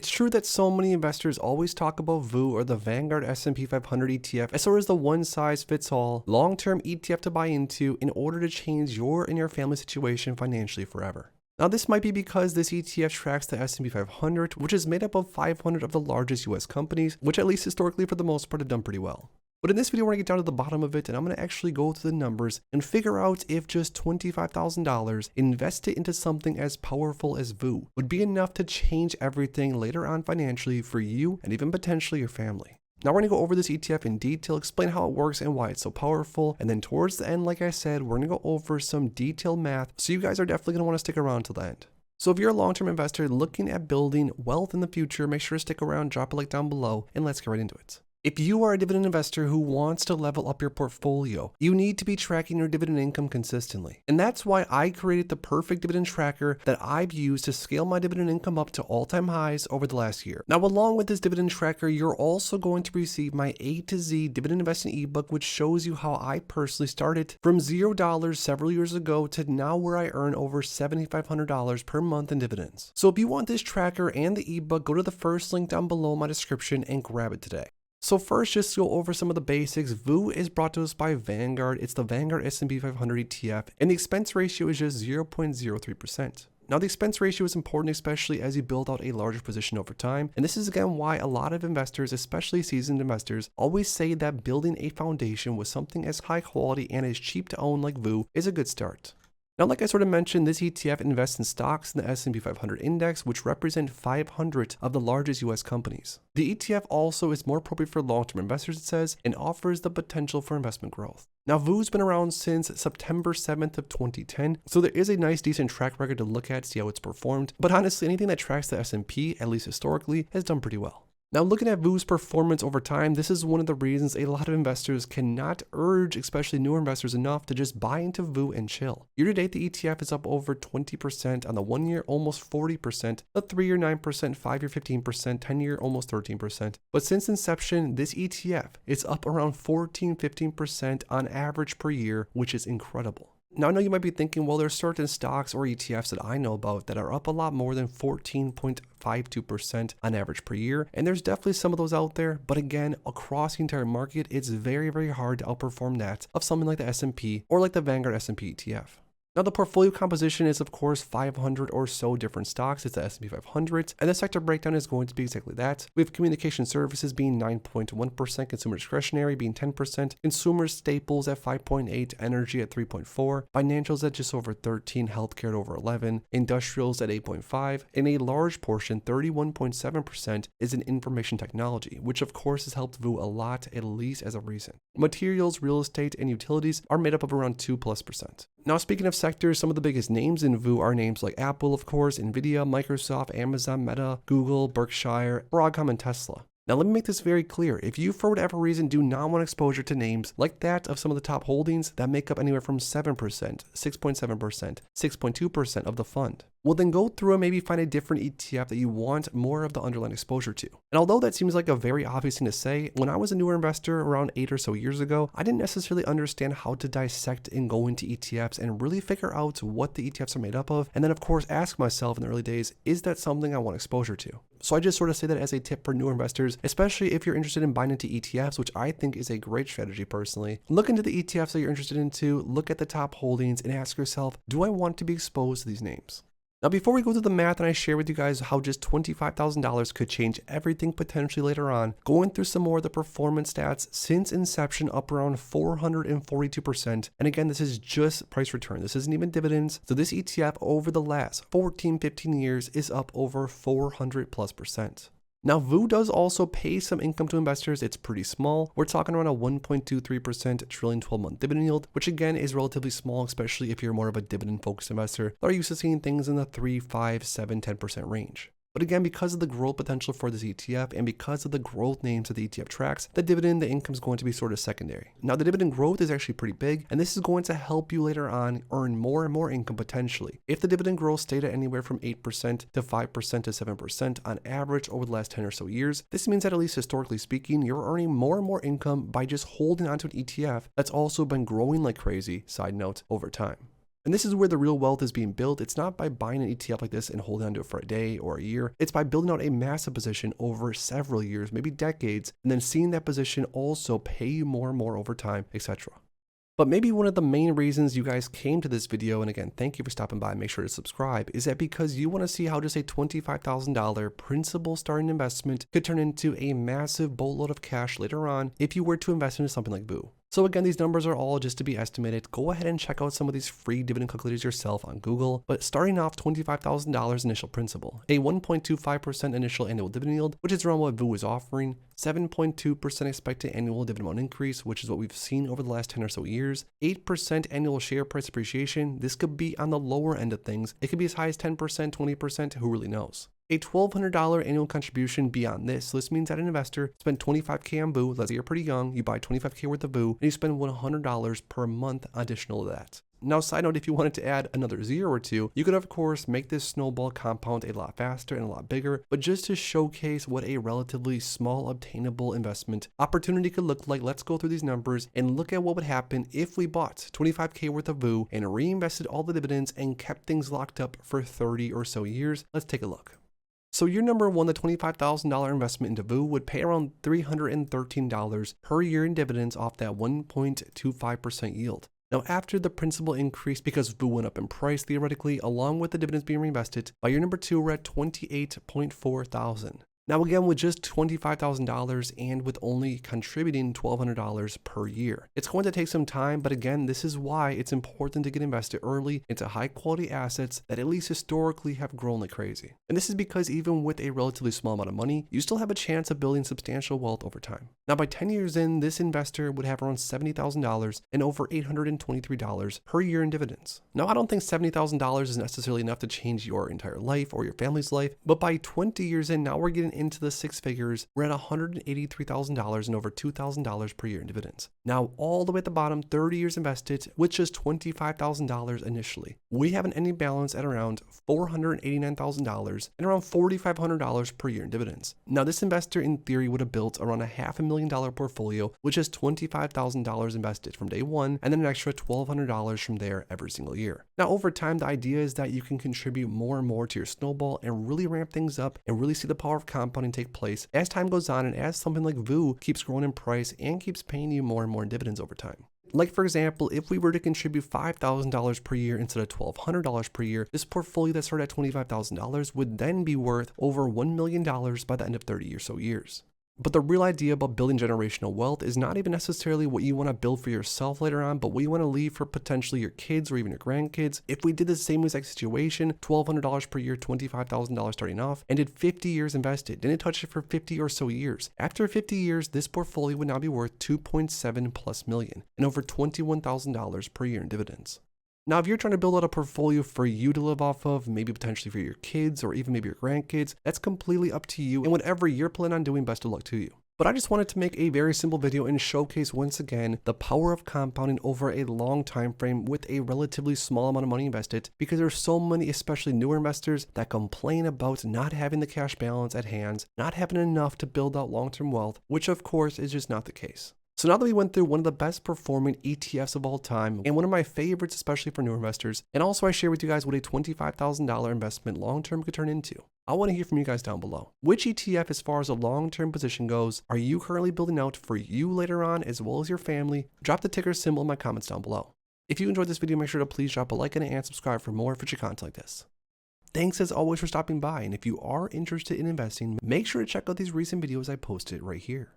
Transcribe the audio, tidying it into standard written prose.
It's true that so many investors always talk about VOO or the Vanguard S&P 500 ETF as sort of the one-size-fits-all long-term ETF to buy into in order to change your and your family situation financially forever. Now this might be because this ETF tracks the S&P 500, which is made up of 500 of the largest US companies, which at least historically for the most part have done pretty well. But in this video, we're going to get down to the bottom of it, and I'm going to actually go through the numbers and figure out if just $25,000 invested into something as powerful as VOO would be enough to change everything later on financially for you and even potentially your family. Now we're going to go over this ETF in detail, explain how it works and why it's so powerful, and then towards the end, like I said, we're going to go over some detailed math, so you guys are definitely going to want to stick around till the end. So if you're a long-term investor looking at building wealth in the future, make sure to stick around, drop a like down below, and let's get right into it. If you are a dividend investor who wants to level up your portfolio, you need to be tracking your dividend income consistently. And that's why I created the perfect dividend tracker that I've used to scale my dividend income up to all-time highs over the last year. Now, along with this dividend tracker, you're also going to receive my A to Z dividend investing ebook, which shows you how I personally started from $0 several years ago to now where I earn over $7,500 per month in dividends. So if you want this tracker and the ebook, go to the first link down below in my description and grab it today. So first, just go over some of the basics. VOO is brought to us by Vanguard. It's the Vanguard S&P 500 ETF, and the expense ratio is just 0.03%. Now, the expense ratio is important, especially as you build out a larger position over time. And this is again why a lot of investors, especially seasoned investors, always say that building a foundation with something as high quality and as cheap to own like VOO is a good start. Now, like I sort of mentioned, this ETF invests in stocks in the S&P 500 index, which represent 500 of the largest US companies. The ETF also is more appropriate for long-term investors, it says, and offers the potential for investment growth. Now, VOO's been around since September 7th of 2010, so there is a nice decent track record to look at, see how it's performed. But honestly, anything that tracks the S&P, at least historically, has done pretty well. Now, looking at VOO's performance over time, this is one of the reasons a lot of investors cannot urge, especially newer investors, enough to just buy into VOO and chill. Year to date, the ETF is up over 20%, on the 1 year, almost 40%, the 3 year 9%, 5 year 15%, 10 year almost 13%. But since inception, this ETF is up around 14-15% on average per year, which is incredible. Now, I know you might be thinking, well, there's certain stocks or ETFs that I know about that are up a lot more than 14.52% on average per year. And there's definitely some of those out there. But again, across the entire market, it's very, very hard to outperform that of something like the S&P or like the Vanguard S&P ETF. Now, the portfolio composition is, of course, 500 or so different stocks. It's the S&P 500, and the sector breakdown is going to be exactly that. We have communication services being 9.1%, consumer discretionary being 10%, consumer staples at 5.8%, energy at 3.4%, financials at just over 13%, healthcare at over 11%, industrials at 8.5%, and a large portion, 31.7%, is in information technology, which of course has helped VOO a lot, at least as of recent. Materials, real estate, and utilities are made up of around 2+%. Now, speaking of sectors, some of the biggest names in VOO are names like Apple, of course, Nvidia, Microsoft, Amazon, Meta, Google, Berkshire, Broadcom, and Tesla. Now, let me make this very clear. If you, for whatever reason, do not want exposure to names like that of some of the top holdings that make up anywhere from 7%, 6.7%, 6.2% of the fund, well, then go through and maybe find a different ETF that you want more of the underlying exposure to. And although that seems like a very obvious thing to say, when I was a newer investor around 8 or so years ago, I didn't necessarily understand how to dissect and go into ETFs and really figure out what the ETFs are made up of. And then, of course, ask myself in the early days, is that something I want exposure to? So I just sort of say that as a tip for newer investors, especially if you're interested in buying into ETFs, which I think is a great strategy personally. Look into the ETFs that you're interested into, look at the top holdings, and ask yourself, do I want to be exposed to these names? Now, before we go through the math and I share with you guys how just $25,000 could change everything potentially later on, going through some more of the performance stats since inception, up around 442%. And again, this is just price return. This isn't even dividends. So this ETF over the last 14-15 years is up over 400+%. Now, VOO does also pay some income to investors. It's pretty small. We're talking around a 1.23% trailing 12-month dividend yield, which again is relatively small, especially if you're more of a dividend-focused investor that are used to seeing things in the 3, 5, 7, 10% range. But again, because of the growth potential for this ETF and because of the growth names that the ETF tracks, the dividend, the income is going to be sort of secondary. Now, the dividend growth is actually pretty big, and this is going to help you later on earn more and more income potentially. If the dividend growth stayed at anywhere from 8% to 5% to 7% on average over the last 10 or so years, this means that at least historically speaking, you're earning more and more income by just holding onto an ETF that's also been growing like crazy, side note, over time. And this is where the real wealth is being built. It's not by buying an ETF like this and holding onto it for a day or a year. It's by building out a massive position over several years, maybe decades, and then seeing that position also pay you more and more over time, etc. But maybe one of the main reasons you guys came to this video, and again, thank you for stopping by, make sure to subscribe, is that because you want to see how just a $25,000 principal starting investment could turn into a massive boatload of cash later on if you were to invest into something like VOO. So again, these numbers are all just to be estimated. Go ahead and check out some of these free dividend calculators yourself on Google. But starting off, $25,000 initial principal, a 1.25% initial annual dividend yield, which is around what VOO is offering, 7.2% expected annual dividend amount increase, which is what we've seen over the last 10 or so years, 8% annual share price appreciation. This could be on the lower end of things. It could be as high as 10%, 20%, who really knows? A $1,200 annual contribution beyond this. So this means that an investor spent $25K on VOO. Let's say you're pretty young, you buy $25K worth of VOO, and you spend $100 per month additional to that. Now, side note, if you wanted to add another 0 or 2, you could of course make this snowball compound a lot faster and a lot bigger, but just to showcase what a relatively small obtainable investment opportunity could look like, let's go through these numbers and look at what would happen if we bought $25K worth of VOO and reinvested all the dividends and kept things locked up for 30 or so years. Let's take a look. So year number one, the $25,000 investment into VOO would pay around $313 per year in dividends off that 1.25% yield. Now, after the principal increase, because VOO went up in price theoretically, along with the dividends being reinvested, by year number two, we're at $28.4 thousand. Now again, with just $25,000 and with only contributing $1,200 per year, it's going to take some time, but again, this is why it's important to get invested early into high quality assets that at least historically have grown like crazy. And this is because even with a relatively small amount of money, you still have a chance of building substantial wealth over time. Now by 10 years in, this investor would have around $70,000 and over $823 per year in dividends. Now I don't think $70,000 is necessarily enough to change your entire life or your family's life, but by 20 years in, now we're getting into the six figures. We're at $183,000 and over $2,000 per year in dividends. Now, all the way at the bottom, 30 years invested with just $25,000 initially. We have an ending balance at around $489,000 and around $4,500 per year in dividends. Now, this investor in theory would have built around a $500,000 portfolio, which is $25,000 invested from day one, and then an extra $1,200 from there every single year. Now, over time, the idea is that you can contribute more and more to your snowball and really ramp things up and really see the power of compounding take place as time goes on and as something like VOO keeps growing in price and keeps paying you more and more in dividends over time. Like for example, if we were to contribute $5,000 per year instead of $1,200 per year, this portfolio that started at $25,000 would then be worth over $1 million by the end of 30 or so years. But the real idea about building generational wealth is not even necessarily what you want to build for yourself later on, but what you want to leave for potentially your kids or even your grandkids. If we did the same exact situation, $1,200 per year, $25,000 starting off, and did 50 years invested, didn't touch it for 50 or so years. After 50 years, this portfolio would now be worth $2.7+ million and over $21,000 per year in dividends. Now, if you're trying to build out a portfolio for you to live off of, maybe potentially for your kids or even maybe your grandkids, that's completely up to you and whatever you're planning on doing, best of luck to you. But I just wanted to make a very simple video and showcase once again the power of compounding over a long time frame with a relatively small amount of money invested, because there's so many, especially newer investors, that complain about not having the cash balance at hand, not having enough to build out long-term wealth, which of course is just not the case. So now that we went through one of the best performing ETFs of all time and one of my favorites, especially for new investors, and also I share with you guys what a $25,000 investment long-term could turn into, I want to hear from you guys down below. Which ETF, as far as a long-term position goes, are you currently building out for you later on as well as your family? Drop the ticker symbol in my comments down below. If you enjoyed this video, make sure to please drop a like and subscribe for more future content like this. Thanks as always for stopping by, and if you are interested in investing, make sure to check out these recent videos I posted right here.